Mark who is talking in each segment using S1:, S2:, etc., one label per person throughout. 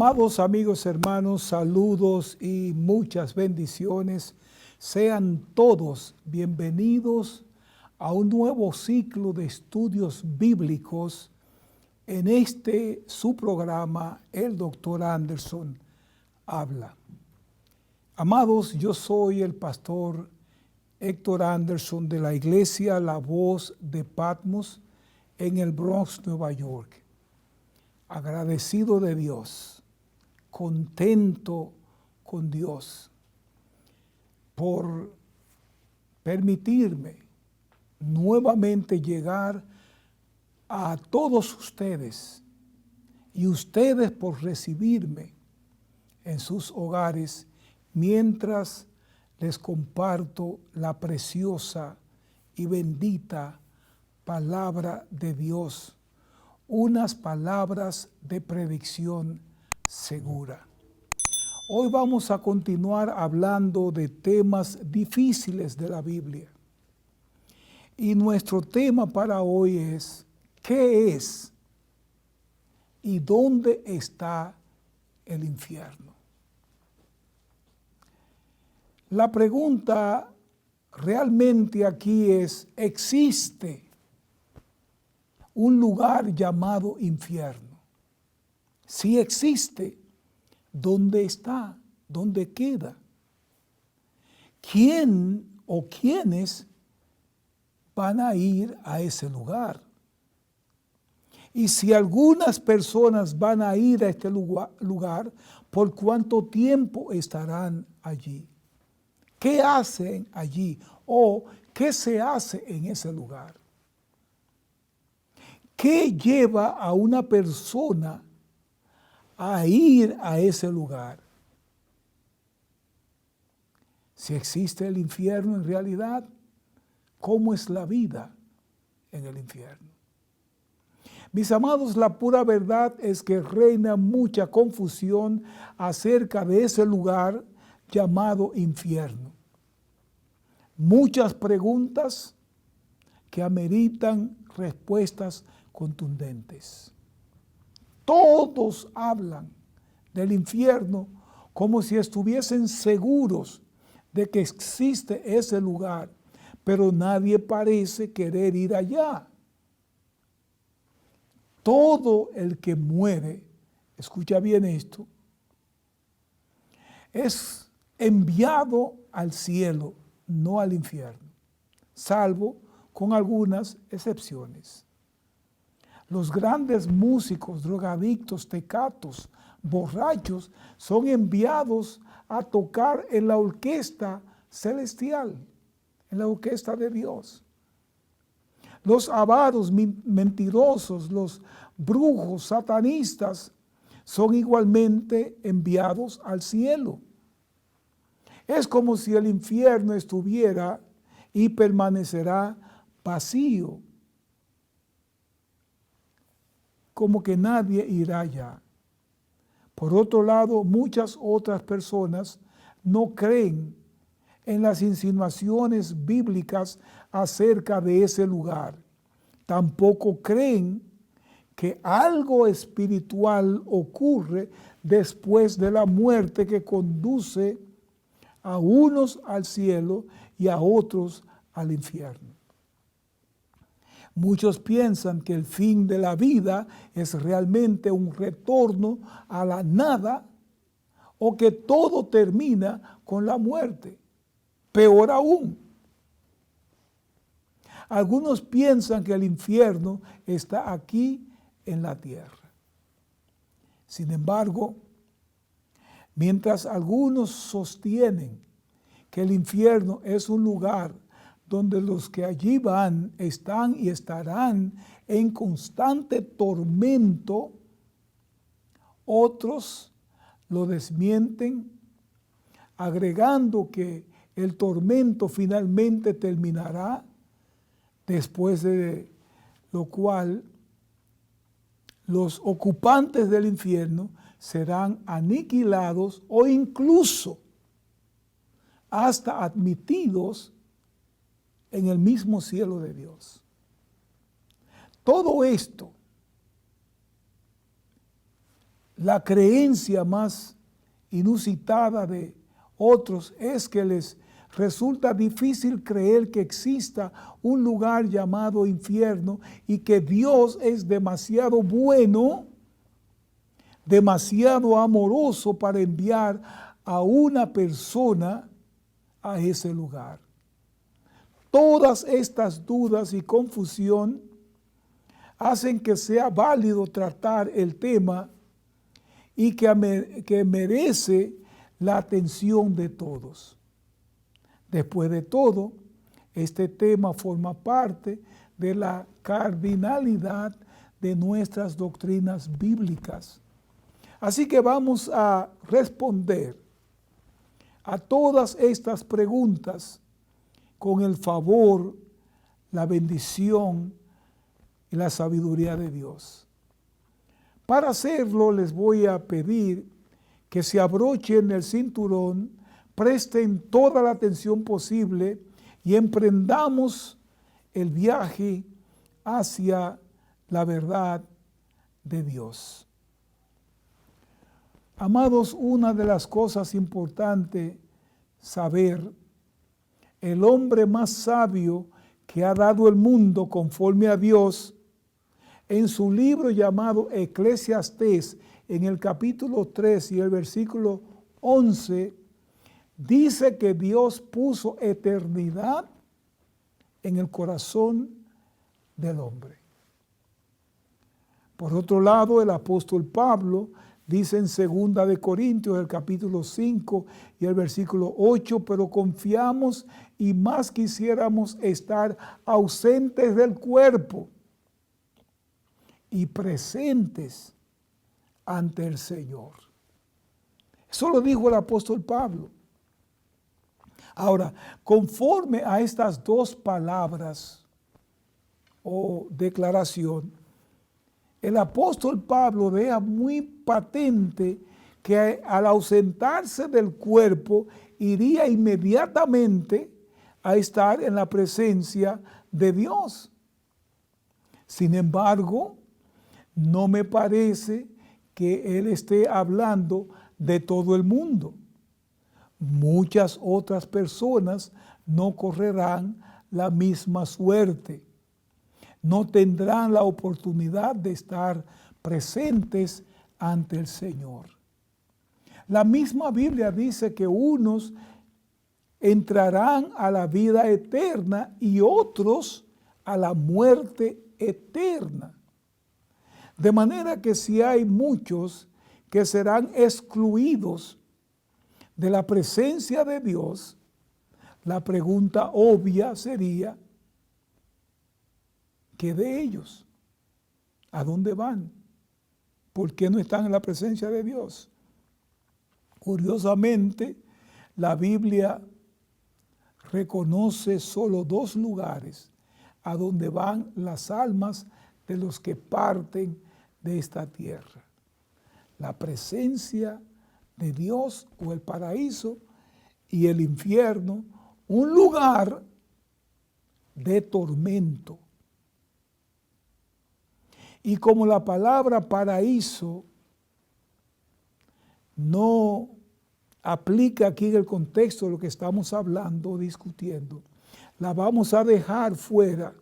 S1: Amados amigos, hermanos, saludos y muchas bendiciones. Sean todos bienvenidos a un nuevo ciclo de estudios bíblicos en su programa, el Dr. Anderson Habla. Amados, yo soy el pastor Héctor Anderson de la iglesia La Voz de Patmos en el Bronx, Nueva York. Agradecido de Dios, contento con Dios por permitirme nuevamente llegar a todos ustedes y ustedes por recibirme en sus hogares mientras les comparto la preciosa y bendita palabra de Dios, unas palabras de predicción segura. Hoy vamos a continuar hablando de temas difíciles de la Biblia. Y nuestro tema para hoy es, ¿qué es y dónde está el infierno? La pregunta realmente aquí es, ¿existe un lugar llamado infierno? Si existe, ¿dónde está? ¿Dónde queda? ¿Quién o quiénes van a ir a ese lugar? Y si algunas personas van a ir a este lugar, ¿por cuánto tiempo estarán allí? ¿Qué hacen allí? ¿O qué se hace en ese lugar? ¿Qué lleva a una persona a ir a ese lugar? Si existe el infierno en realidad, ¿cómo es la vida en el infierno? Mis amados, la pura verdad es que reina mucha confusión acerca de ese lugar llamado infierno. Muchas preguntas que ameritan respuestas contundentes. Todos hablan del infierno como si estuviesen seguros de que existe ese lugar, pero nadie parece querer ir allá. Todo el que muere, escucha bien esto, es enviado al cielo, no al infierno, salvo con algunas excepciones. Los grandes músicos, drogadictos, tecatos, borrachos, son enviados a tocar en la orquesta celestial, en la orquesta de Dios. Los avaros, mentirosos, los brujos, satanistas, son igualmente enviados al cielo. Es como si el infierno estuviera y permanecerá vacío, como que nadie irá allá. Por otro lado, muchas otras personas no creen en las insinuaciones bíblicas acerca de ese lugar. Tampoco creen que algo espiritual ocurre después de la muerte que conduce a unos al cielo y a otros al infierno. Muchos piensan que el fin de la vida es realmente un retorno a la nada o que todo termina con la muerte. Peor aún, algunos piensan que el infierno está aquí en la tierra. Sin embargo, mientras algunos sostienen que el infierno es un lugar donde los que allí van están y estarán en constante tormento, otros lo desmienten, agregando que el tormento finalmente terminará, después de lo cual los ocupantes del infierno serán aniquilados o incluso hasta admitidos en el mismo cielo de Dios. Todo esto La creencia más inusitada de otros es que les resulta difícil creer que exista un lugar llamado infierno y que Dios es demasiado bueno, demasiado amoroso para enviar a una persona a ese lugar. Todas estas dudas y confusión hacen que sea válido tratar el tema y que merece la atención de todos. Después de todo, este tema forma parte de la cardinalidad de nuestras doctrinas bíblicas. Así que vamos a responder a todas estas preguntas con el favor, la bendición y la sabiduría de Dios. Para hacerlo, les voy a pedir que se abrochen el cinturón, presten toda la atención posible y emprendamos el viaje hacia la verdad de Dios. Amados, una de las cosas importantes saber, el hombre más sabio que ha dado el mundo conforme a Dios, en su libro llamado Eclesiastés, en el capítulo 3 y el versículo 11, dice que Dios puso eternidad en el corazón del hombre. Por otro lado, el apóstol Pablo dice en 2 de Corintios, el capítulo 5 y el versículo 8, pero confiamos y más quisiéramos estar ausentes del cuerpo y presentes ante el Señor. Eso lo dijo el apóstol Pablo. Ahora, conforme a estas dos palabras o declaración, el apóstol Pablo deja muy patente que al ausentarse del cuerpo iría inmediatamente a estar en la presencia de Dios. Sin embargo, no me parece que él esté hablando de todo el mundo. Muchas otras personas no correrán la misma suerte. No tendrán la oportunidad de estar presentes ante el Señor. La misma Biblia dice que unos entrarán a la vida eterna y otros a la muerte eterna. De manera que si hay muchos que serán excluidos de la presencia de Dios, la pregunta obvia sería, ¿qué de ellos? ¿A dónde van? ¿Por qué no están en la presencia de Dios? Curiosamente, la Biblia reconoce solo dos lugares a donde van las almas de los que parten de esta tierra. La presencia de Dios o el paraíso y el infierno, un lugar de tormento. Y como la palabra paraíso no aplica aquí en el contexto de lo que estamos hablando o discutiendo, la vamos a dejar fuera.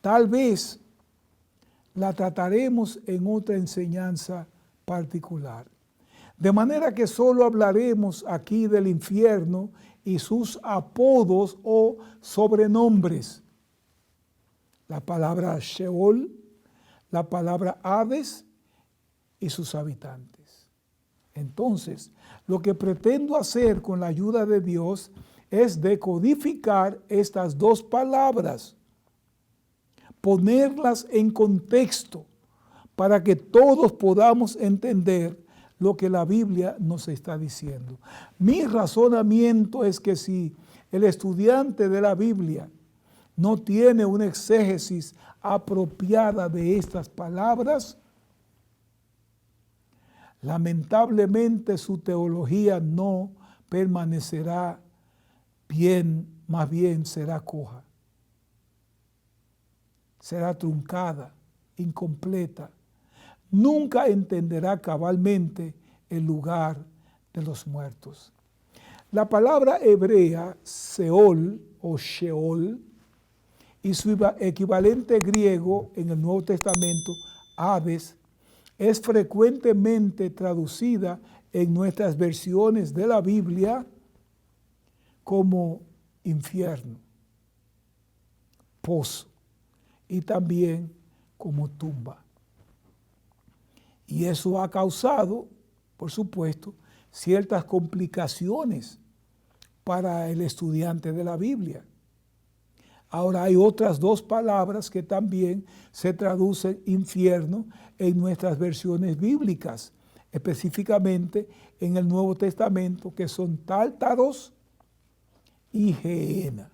S1: Tal vez la trataremos en otra enseñanza particular. De manera que solo hablaremos aquí del infierno y sus apodos o sobrenombres. La palabra Sheol, la palabra Hades y sus habitantes. Entonces, lo que pretendo hacer con la ayuda de Dios es decodificar estas dos palabras, ponerlas en contexto para que todos podamos entender lo que la Biblia nos está diciendo. Mi razonamiento es que si el estudiante de la Biblia no tiene una exégesis apropiada de estas palabras, lamentablemente su teología no permanecerá bien, más bien será coja, será truncada, incompleta. nunca entenderá cabalmente el lugar de los muertos. La palabra hebrea Seol o Sheol y su equivalente griego en el Nuevo Testamento, Hades, es frecuentemente traducida en nuestras versiones de la Biblia como infierno, pozo y también como tumba. Y eso ha causado, por supuesto, ciertas complicaciones para el estudiante de la Biblia. Ahora hay otras dos palabras que también se traducen infierno en nuestras versiones bíblicas, específicamente en el Nuevo Testamento, que son Tártaros y Gehenna.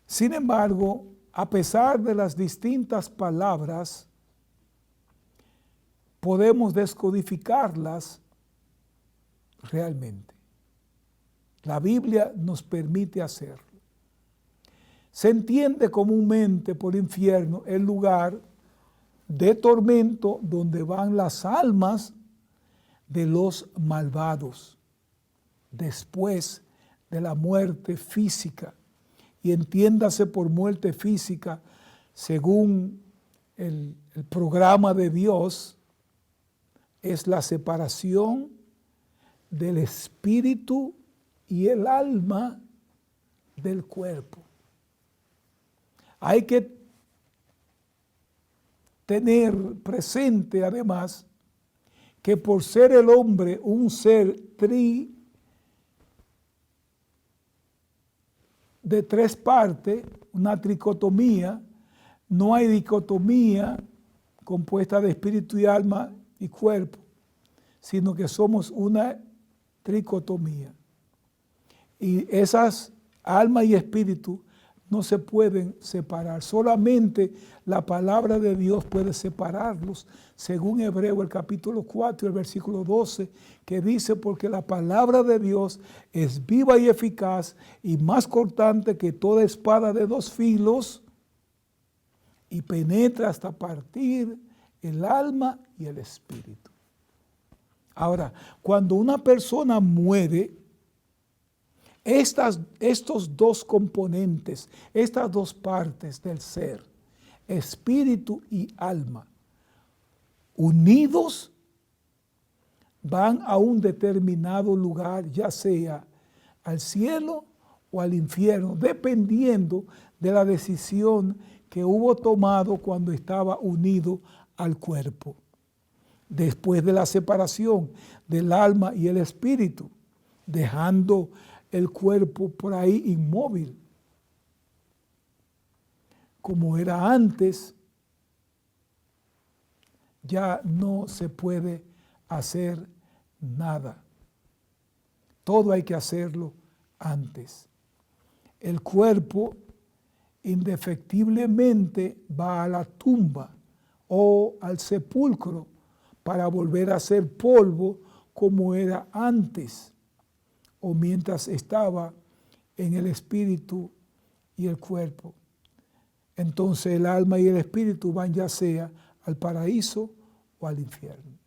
S1: Sin embargo, a pesar de las distintas palabras, podemos descodificarlas realmente. La Biblia nos permite hacerlo. Se entiende comúnmente por infierno el lugar de tormento donde van las almas de los malvados después de la muerte física. Y entiéndase por muerte física, según el programa de Dios, es la separación del espíritu y el alma del cuerpo. Hay que tener presente además que por ser el hombre un ser de tres partes, una tricotomía, no hay dicotomía compuesta de espíritu y alma y cuerpo, sino que somos una tricotomía. Y esas alma y espíritu no se pueden separar. Solamente la palabra de Dios puede separarlos, según Hebreo el capítulo 4, el versículo 12, que dice, porque la palabra de Dios es viva y eficaz y más cortante que toda espada de dos filos y penetra hasta partir el alma y el espíritu. Ahora, cuando una persona muere, estos dos componentes, estas dos partes del ser, espíritu y alma, unidos, van a un determinado lugar, ya sea al cielo o al infierno, dependiendo de la decisión que hubo tomado cuando estaba unido al cuerpo. Después de la separación del alma y el espíritu, dejando el cuerpo por ahí inmóvil, como era antes, ya no se puede hacer nada. Todo hay que hacerlo antes. El cuerpo indefectiblemente va a la tumba o al sepulcro para volver a ser polvo como era antes, o mientras estaba en el espíritu y el cuerpo. Entonces el alma y el espíritu van ya sea al paraíso o al infierno.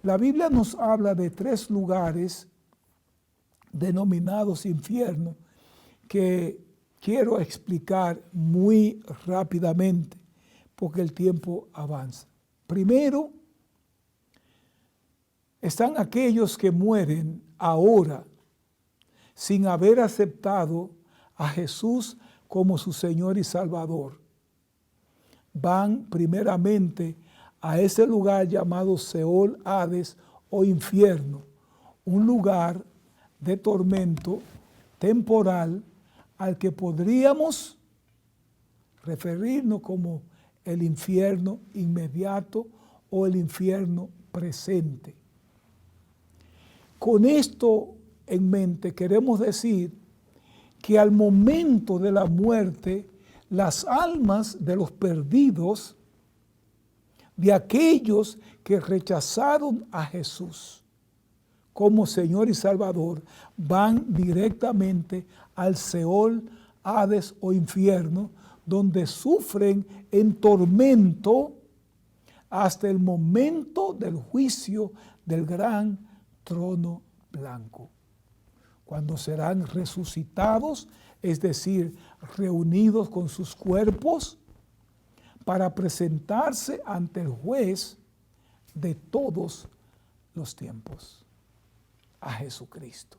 S1: La Biblia nos habla de tres lugares denominados infierno que quiero explicar muy rápidamente porque el tiempo avanza. Primero, están aquellos que mueren ahora sin haber aceptado a Jesús como su Señor y Salvador. Van primeramente a ese lugar llamado Seol, Hades o infierno, un lugar de tormento temporal al que podríamos referirnos como el infierno inmediato o el infierno presente. Con esto en mente queremos decir que al momento de la muerte, las almas de los perdidos, de aquellos que rechazaron a Jesús como Señor y Salvador, van directamente al Seol, Hades o infierno, donde sufren en tormento hasta el momento del juicio del gran trono blanco, cuando serán resucitados, es decir, reunidos con sus cuerpos para presentarse ante el juez de todos los tiempos, a Jesucristo.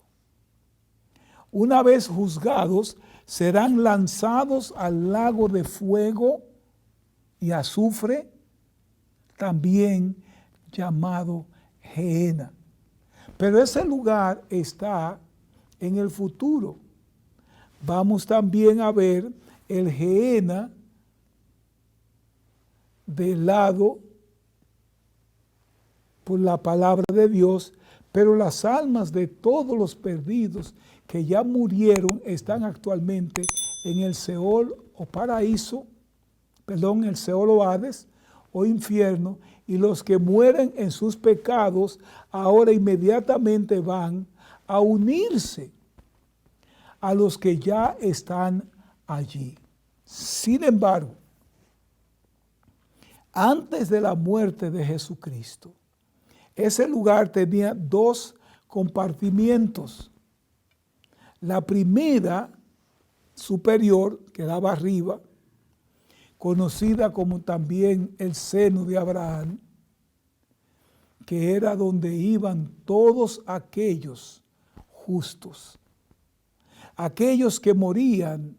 S1: Una vez juzgados, serán lanzados al lago de fuego y azufre, también llamado Gehenna. Pero ese lugar está en el futuro. Vamos también a ver el Gehenna del lado por la palabra de Dios, pero las almas de todos los perdidos que ya murieron están actualmente en el Seol o paraíso, el Seol o Hades o infierno, y los que mueren en sus pecados ahora inmediatamente van a unirse a los que ya están allí. Sin embargo, antes de la muerte de Jesucristo, ese lugar tenía dos compartimientos. La primera, superior, que daba arriba, conocida como también el seno de Abraham, que era donde iban todos aquellos justos, aquellos que morían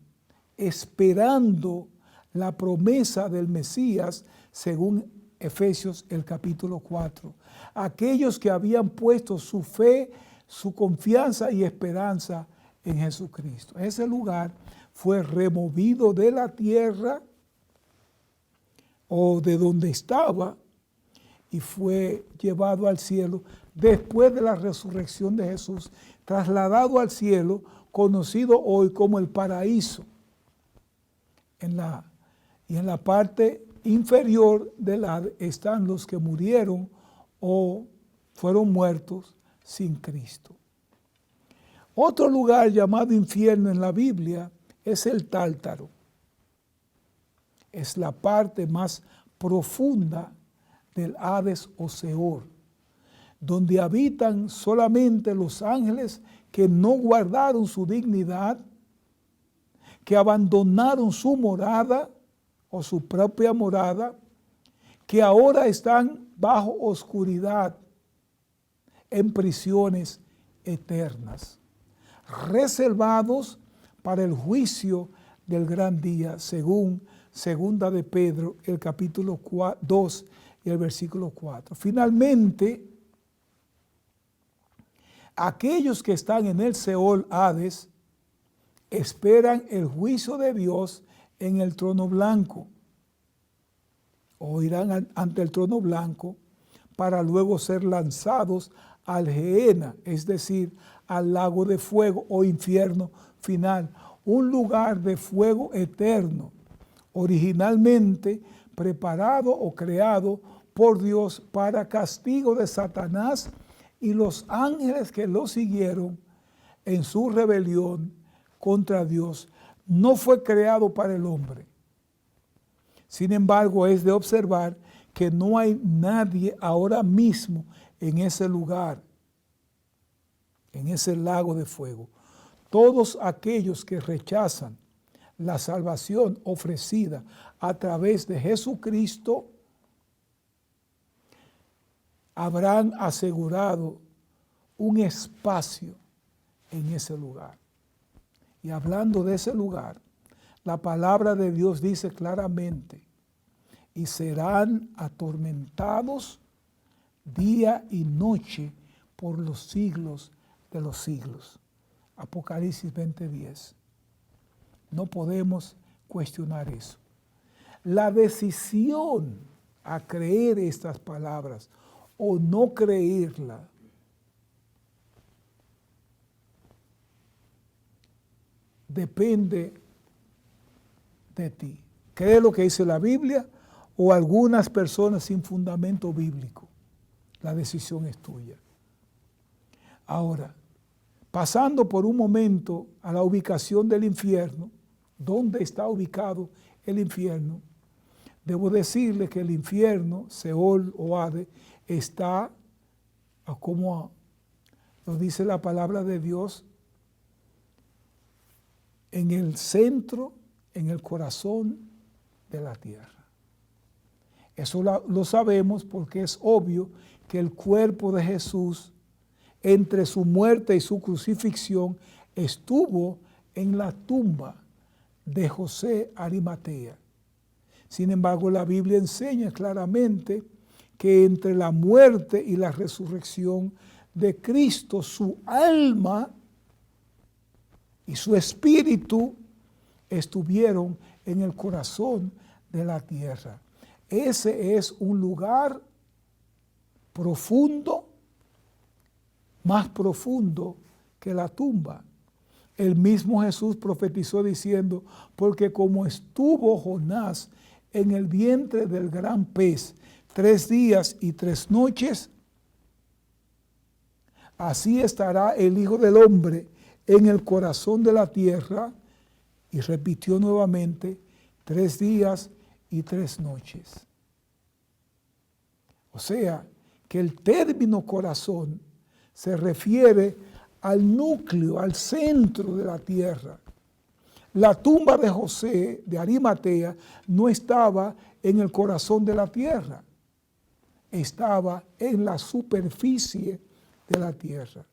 S1: esperando la promesa del Mesías, según Efesios el capítulo 4. Aquellos que habían puesto su fe, su confianza y esperanza en Jesucristo. Ese lugar fue removido de la tierra o de donde estaba y fue llevado al cielo después de la resurrección de Jesús, trasladado al cielo, conocido hoy como el paraíso. En la parte inferior del Hades están los que murieron o fueron muertos sin Cristo. Otro lugar llamado infierno en la Biblia es el Tártaro. Es la parte más profunda del Hades o Seol, donde habitan solamente los ángeles que no guardaron su dignidad, que abandonaron su morada o su propia morada, que ahora están bajo oscuridad, en prisiones eternas, reservados para el juicio del gran día, según Segunda de Pedro, el capítulo 2 y el versículo 4. Finalmente, aquellos que están en el Seol Hades esperan el juicio de Dios en el trono blanco, o irán ante el trono blanco para luego ser lanzados al Gehenna, es decir, al lago de fuego o infierno final, un lugar de fuego eterno, originalmente preparado o creado por Dios para castigo de Satanás y los ángeles que lo siguieron en su rebelión contra Dios. No fue creado para el hombre. Sin embargo, es de observar que no hay nadie ahora mismo en ese lugar, en ese lago de fuego. Todos aquellos que rechazan la salvación ofrecida a través de Jesucristo habrán asegurado un espacio en ese lugar. Y hablando de ese lugar, la palabra de Dios dice claramente, y serán atormentados día y noche por los siglos de los siglos. Apocalipsis 20:10. No podemos cuestionar eso. La decisión a creer estas palabras o no creerla depende de ti. ¿Cree lo que dice la Biblia o algunas personas sin fundamento bíblico? La decisión es tuya. Ahora, pasando por un momento a la ubicación del infierno, ¿dónde está ubicado el infierno, debo decirle que el infierno, Seol o Hades, está, como lo dice la palabra de Dios, en el centro, en el corazón de la tierra. Eso lo sabemos porque es obvio que el cuerpo de Jesús, entre su muerte y su crucifixión, estuvo en la tumba de José Arimatea. Sin embargo, la Biblia enseña claramente que entre la muerte y la resurrección de Cristo, su alma y su espíritu estuvieron en el corazón de la tierra. Ese es un lugar profundo, más profundo que la tumba. El mismo Jesús profetizó diciendo, porque como estuvo Jonás en el vientre del gran pez 3 días y 3 noches, así estará el Hijo del Hombre en el corazón de la tierra. Y repitió nuevamente, 3 días y 3 noches. O sea, que el término corazón se refiere al núcleo, al centro de la tierra. La tumba de José de Arimatea no estaba en el corazón de la tierra, estaba en la superficie de la tierra.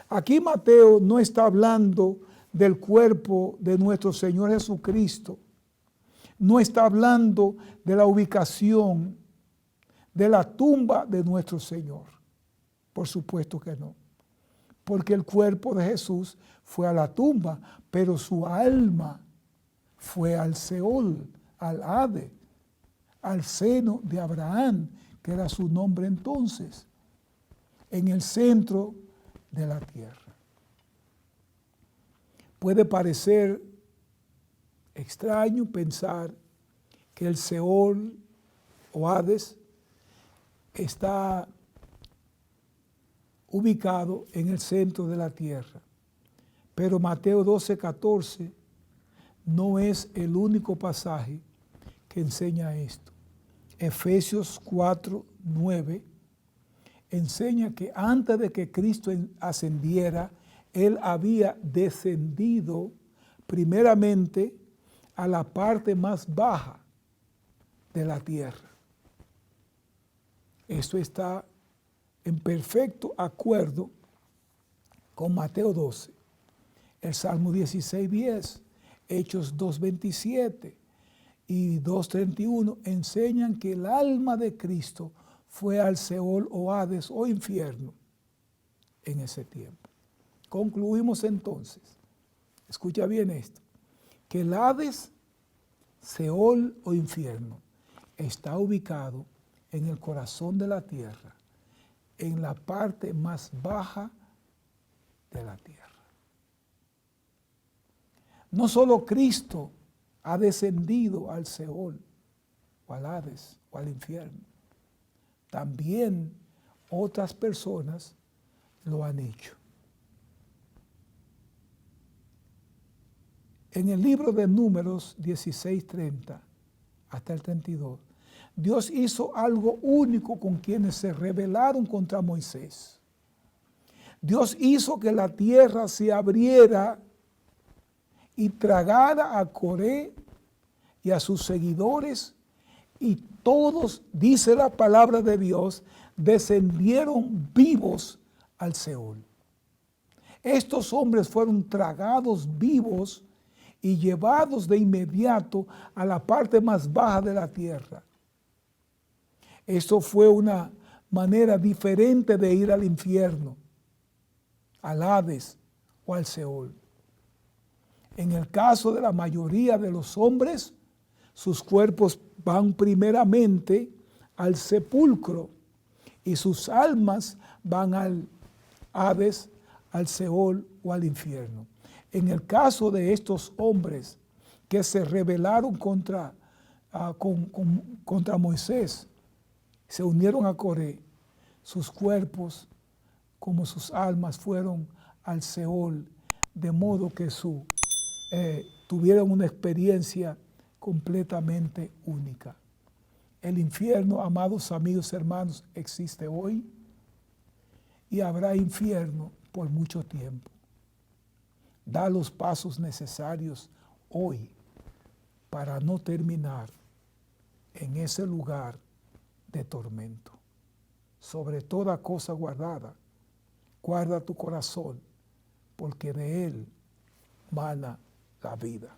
S1: Aquí Mateo no está hablando del cuerpo de nuestro Señor Jesucristo, no está hablando de la ubicación de la tumba de nuestro Señor. Por supuesto que no. Porque el cuerpo de Jesús fue a la tumba, pero su alma fue al Seol, al Hades, al seno de Abraham, que era su nombre entonces, en el centro de la tierra. Puede parecer extraño pensar que el Seol o Hades está ubicado en el centro de la tierra. Pero Mateo 12:14 no es el único pasaje que enseña esto. Efesios 4:9 enseña que antes de que Cristo ascendiera, Él había descendido primeramente a la parte más baja de la tierra. Esto está en perfecto acuerdo con Mateo 12, el Salmo 16:10, Hechos 2:27 y 2:31 enseñan que el alma de Cristo fue al Seol o Hades o infierno en ese tiempo. Concluimos entonces, escucha bien esto, que el Hades, Seol o infierno está ubicado en el corazón de la tierra, en la parte más baja de la tierra. No solo Cristo ha descendido al Seol, o al Hades, o al infierno. También otras personas lo han hecho. En el libro de Números 16:30 hasta el 32, Dios hizo algo único con quienes se rebelaron contra Moisés. Dios hizo que la tierra se abriera y tragara a Coré y a sus seguidores, y todos, dice la palabra de Dios, descendieron vivos al Seol. Estos hombres fueron tragados vivos y llevados de inmediato a la parte más baja de la tierra. Esto fue una manera diferente de ir al infierno, al Hades o al Seol. En el caso de la mayoría de los hombres, sus cuerpos van primeramente al sepulcro y sus almas van al Hades, al Seol o al infierno. En el caso de estos hombres que se rebelaron contra Moisés, se unieron a Coré, sus cuerpos como sus almas fueron al Seol, de modo que tuvieron una experiencia completamente única. El infierno, amados amigos, hermanos, existe hoy y habrá infierno por mucho tiempo. Da los pasos necesarios hoy para no terminar en ese lugar de tormento. Sobre toda cosa guardada, guarda tu corazón, porque de él mana la vida.